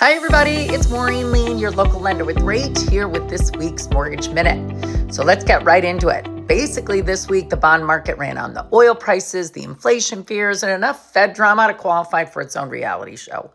Hi, everybody. It's Maureen, your local lender with Rate, here with this week's Mortgage Minute. So let's get right into it. Basically, this week, the bond market ran on the oil prices, the inflation fears, and enough Fed drama to qualify for its own reality show.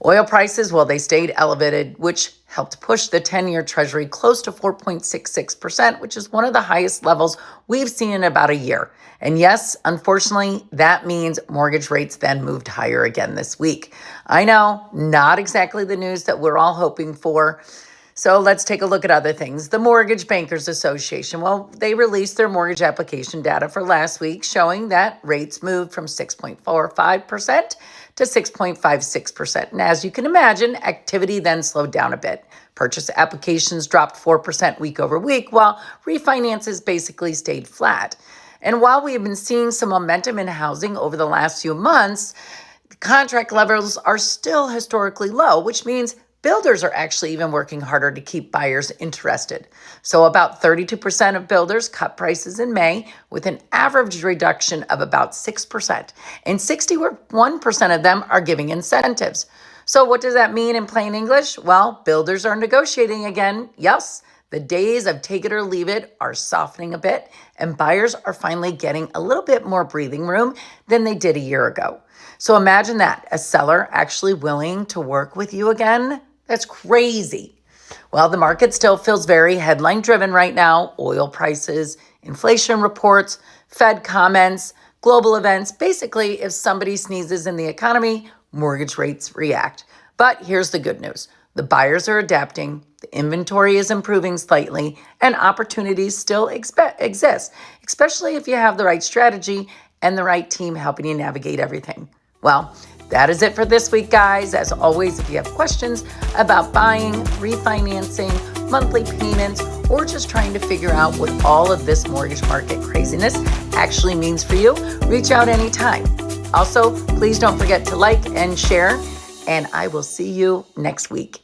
Oil prices, well, they stayed elevated, which helped push the 10-year Treasury close to 4.66%, which is one of the highest levels we've seen in about a year. And yes, unfortunately, that means mortgage rates then moved higher again this week. I know, not exactly the news that we're all hoping for. So let's take a look at other things. The Mortgage Bankers Association, well, they released their mortgage application data for last week, showing that rates moved from 6.45% to 6.56%. And as you can imagine, activity then slowed down a bit. Purchase applications dropped 4% week over week, while refinances basically stayed flat. And while we have been seeing some momentum in housing over the last few months, contract levels are still historically low, which means builders are actually even working harder to keep buyers interested. So about 32% of builders cut prices in May, with an average reduction of about 6%. And 61% of them are giving incentives. So what does that mean in plain English? Well, builders are negotiating again. Yes, the days of take it or leave it are softening a bit, and buyers are finally getting a little bit more breathing room than they did a year ago. So imagine that, a seller actually willing to work with you again. That's crazy. Well, the market still feels very headline driven right now. Oil prices, inflation reports, Fed comments, global events. Basically, if somebody sneezes in the economy, mortgage rates react. But here's the good news. The buyers are adapting, the inventory is improving slightly, and opportunities still exist, especially if you have the right strategy and the right team helping you navigate everything. Well, that is it for this week, guys. As always, if you have questions about buying, refinancing, monthly payments, or just trying to figure out what all of this mortgage market craziness actually means for you, reach out anytime. Also, please don't forget to like and share, and I will see you next week.